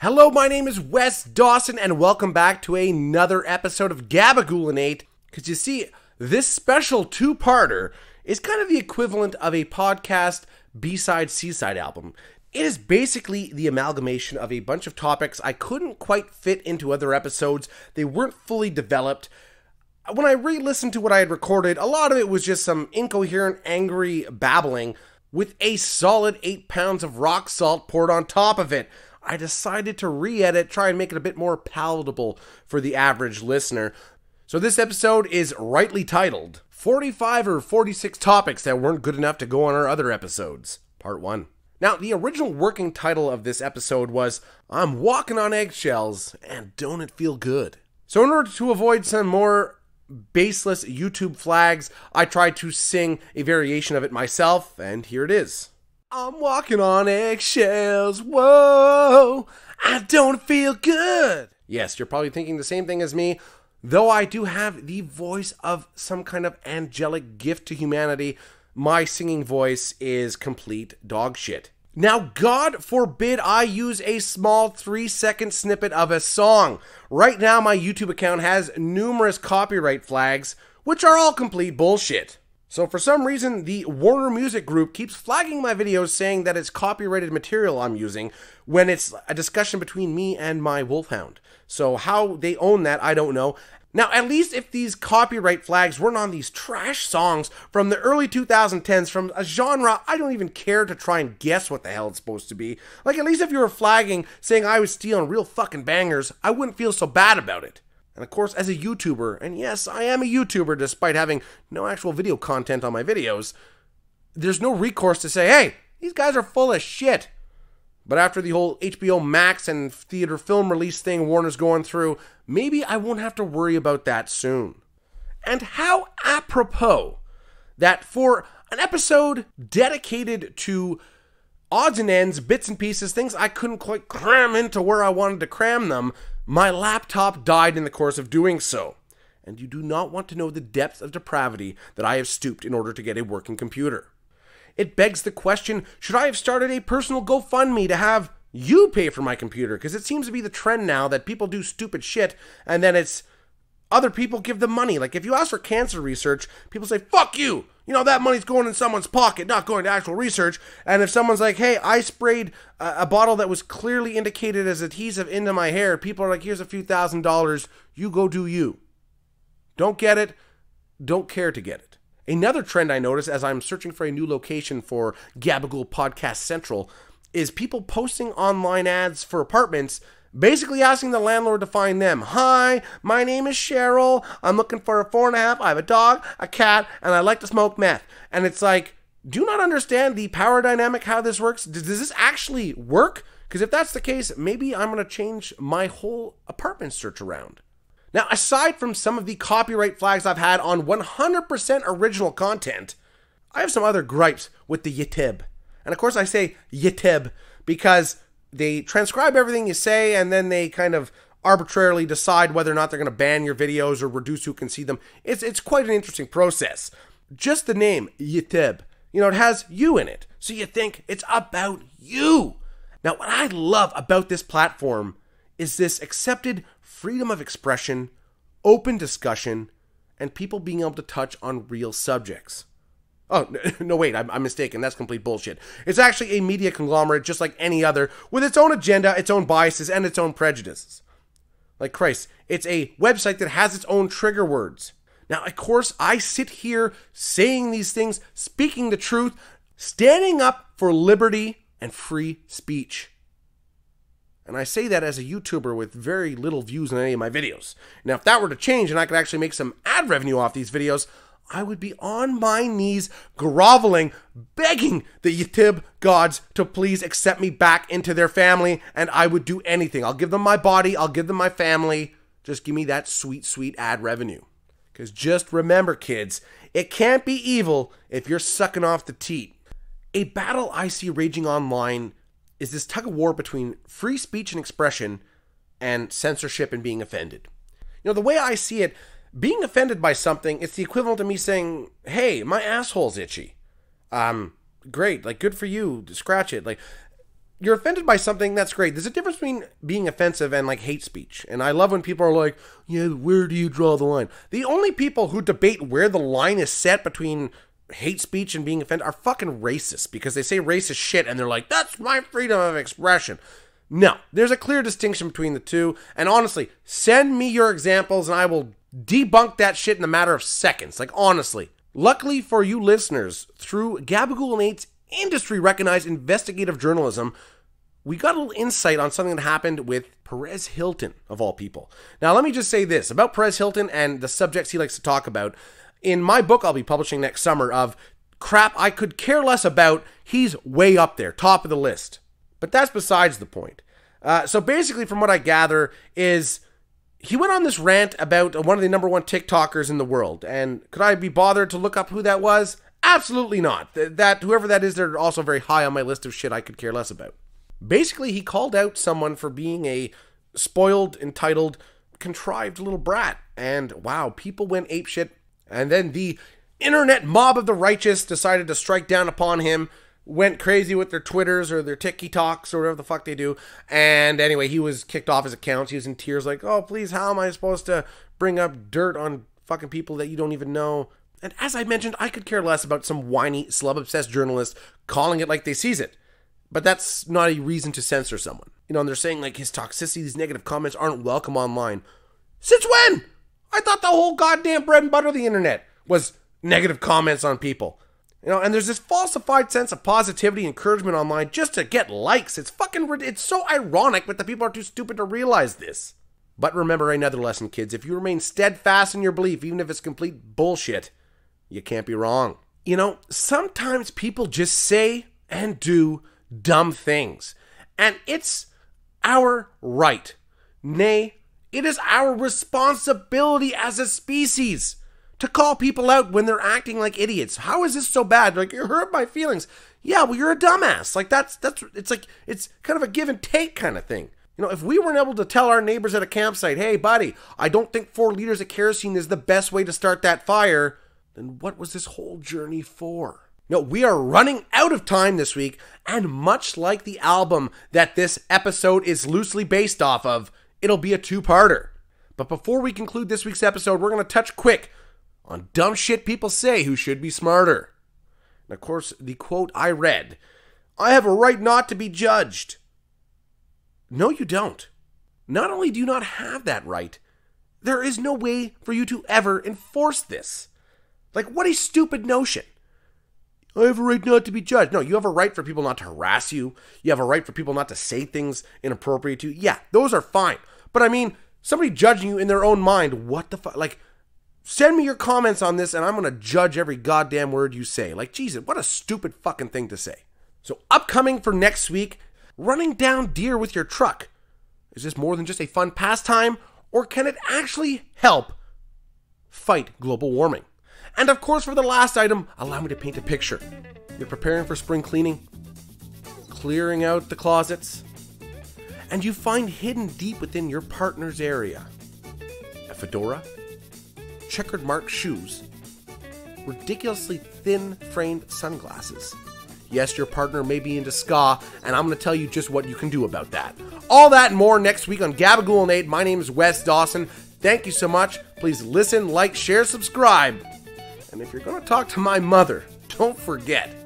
Hello, my name is Wes Dawson, and welcome back to another episode of Gabagool. Because you see, this special two-parter is kind of the equivalent of a podcast B-side, C-side album. It is basically the amalgamation of a bunch of topics I couldn't quite fit into other episodes. They weren't fully developed. When I re-listened to what I had recorded, a lot of it was just some incoherent, angry babbling with a solid 8 pounds of rock salt poured on top of it. I decided to re-edit, try and make it a bit more palatable for the average listener. So this episode is rightly titled 45 or 46 Topics That Weren't Good Enough to Go on Our Other Episodes, Part 1. Now, the original working title of this episode was I'm Walking on Eggshells, and Don't It Feel Good? So in order to avoid some more baseless YouTube flags, I tried to sing a variation of it myself, and here it is. I'm walking on eggshells, whoa, I don't feel good. Yes, you're probably thinking the same thing as me, though I do have the voice of some kind of angelic gift to humanity. My singing voice is complete dog shit. Now, God forbid I use a small 3-second snippet of a song. Right now, my YouTube account has numerous copyright flags, which are all complete bullshit. So for some reason, the Warner Music Group keeps flagging my videos saying that it's copyrighted material I'm using when it's a discussion between me and my wolfhound. So how they own that, I don't know. Now, at least if these copyright flags weren't on these trash songs from the early 2010s from a genre I don't even care to try and guess what the hell it's supposed to be. Like, at least if you were flagging saying I was stealing real fucking bangers, I wouldn't feel so bad about it. And of course, as a YouTuber, and yes, I am a YouTuber despite having no actual video content on my videos, there's no recourse to say, hey, these guys are full of shit. But after the whole HBO Max and theater film release thing Warner's going through, maybe I won't have to worry about that soon. And how apropos that for an episode dedicated to odds and ends, bits and pieces, things I couldn't quite cram into where I wanted to cram them, my laptop died in the course of doing so. And you do not want to know the depth of depravity that I have stooped in order to get a working computer. It begs the question, should I have started a personal GoFundMe to have you pay for my computer? Because it seems to be the trend now that people do stupid shit and then it's other people give them money. Like if you ask for cancer research, people say, fuck you. You know, that money's going in someone's pocket, not going to actual research. And if someone's like, hey, I sprayed a bottle that was clearly indicated as adhesive into my hair, people are like, here's a few $1,000s, you go do you. Don't get it, don't care to get it. Another trend I noticed as I'm searching for a new location for Gabagool Podcast Central is people posting online ads for apartments, basically asking the landlord to find them. Hi, my name is Cheryl. I'm looking for a 4.5. I have a dog, a cat, and I like to smoke meth. And it's like, do you not understand the power dynamic, how this works? Does this actually work? Because if that's the case, maybe I'm going to change my whole apartment search around. Now, aside from some of the copyright flags I've had on 100% original content, I have some other gripes with the YouTube. And of course I say YouTube because they transcribe everything you say and then they kind of arbitrarily decide whether or not they're going to ban your videos or reduce who can see them. It's quite an interesting process. Just the name, YouTube, you know, it has you in it. So you think it's about you. Now, what I love about this platform is this accepted freedom of expression, open discussion, and people being able to touch on real subjects. Oh, no, wait, I'm mistaken. That's complete bullshit. It's actually a media conglomerate just like any other, with its own agenda, its own biases, and its own prejudices. Like Christ, it's a website that has its own trigger words. Now, of course, I sit here saying these things, speaking the truth, standing up for liberty and free speech. And I say that as a YouTuber with very little views on any of my videos. Now, if that were to change and I could actually make some ad revenue off these videos, I would be on my knees, groveling, begging the YouTube gods to please accept me back into their family, and I would do anything. I'll give them my body, I'll give them my family. Just give me that sweet, sweet ad revenue. Because just remember, kids, it can't be evil if you're sucking off the teat. A battle I see raging online is this tug of war between free speech and expression and censorship and being offended. You know, the way I see it, being offended by something, it's the equivalent of me saying, hey, my asshole's itchy. Great, like, good for you, scratch it. Like, you're offended by something, that's great. There's a difference between being offensive and like hate speech. And I love when people are like, yeah, where do you draw the line? The only people who debate where the line is set between hate speech and being offended are fucking racist, because they say racist shit and they're like, that's my freedom of expression. No, there's a clear distinction between the two. And honestly, send me your examples and I will debunk that shit in a matter of seconds. Like, honestly. Luckily for you listeners, through Gabagool and 8's industry-recognized investigative journalism, we got a little insight on something that happened with Perez Hilton, of all people. Now, let me just say this about Perez Hilton and the subjects he likes to talk about. In my book I'll be publishing next summer of crap I could care less about, he's way up there, top of the list. But that's besides the point. So basically, from what I gather, is he went on this rant about one of the #1 TikTokers in the world. And could I be bothered to look up who that was? Absolutely not. That whoever that is, they're also very high on my list of shit I could care less about. Basically, he called out someone for being a spoiled, entitled, contrived little brat. And wow, people went apeshit. And then the internet mob of the righteous decided to strike down upon him, went crazy with their Twitters or their TikToks or whatever the fuck they do. And anyway, he was kicked off his accounts. He was in tears like, oh, please, how am I supposed to bring up dirt on fucking people that you don't even know? And as I mentioned, I could care less about some whiny, celeb-obsessed journalist calling it like they sees it. But that's not a reason to censor someone. You know, and they're saying like his toxicity, these negative comments aren't welcome online. Since when? I thought the whole goddamn bread and butter of the internet was negative comments on people. You know, and there's this falsified sense of positivity and encouragement online just to get likes. It's so ironic, but the people are too stupid to realize this. But remember another lesson, kids. If you remain steadfast in your belief, even if it's complete bullshit, you can't be wrong. You know, sometimes people just say and do dumb things. And it's our right. Nay, it is our responsibility as a species to call people out when they're acting like idiots. How is this so bad? Like, you hurt my feelings. Yeah, well, you're a dumbass. Like, it's kind of a give and take kind of thing. You know, if we weren't able to tell our neighbors at a campsite, hey, buddy, I don't think 4 liters of kerosene is the best way to start that fire, then what was this whole journey for? No, we are running out of time this week, and much like the album that this episode is loosely based off of, it'll be a 2-parter. But before we conclude this week's episode, we're going to touch quick on dumb shit people say who should be smarter. And of course, the quote I read, I have a right not to be judged. No, you don't. Not only do you not have that right, there is no way for you to ever enforce this. Like, what a stupid notion. I have a right not to be judged. No, you have a right for people not to harass you. You have a right for people not to say things inappropriate to you. Yeah, those are fine. But I mean, somebody judging you in their own mind, what the fuck? Like, send me your comments on this and I'm going to judge every goddamn word you say. Like, Jesus, what a stupid fucking thing to say. So upcoming for next week, running down deer with your truck. Is this more than just a fun pastime, or can it actually help fight global warming? And of course, for the last item, allow me to paint a picture. You're preparing for spring cleaning, clearing out the closets, and you find hidden deep within your partner's area a fedora, checkered marked shoes, ridiculously thin-framed sunglasses. Yes, your partner may be into ska, and I'm going to tell you just what you can do about that. All that and more next week on Gabagool and 8. My name is Wes Dawson. Thank you so much. Please listen, like, share, subscribe. And if you're going to talk to my mother, don't forget,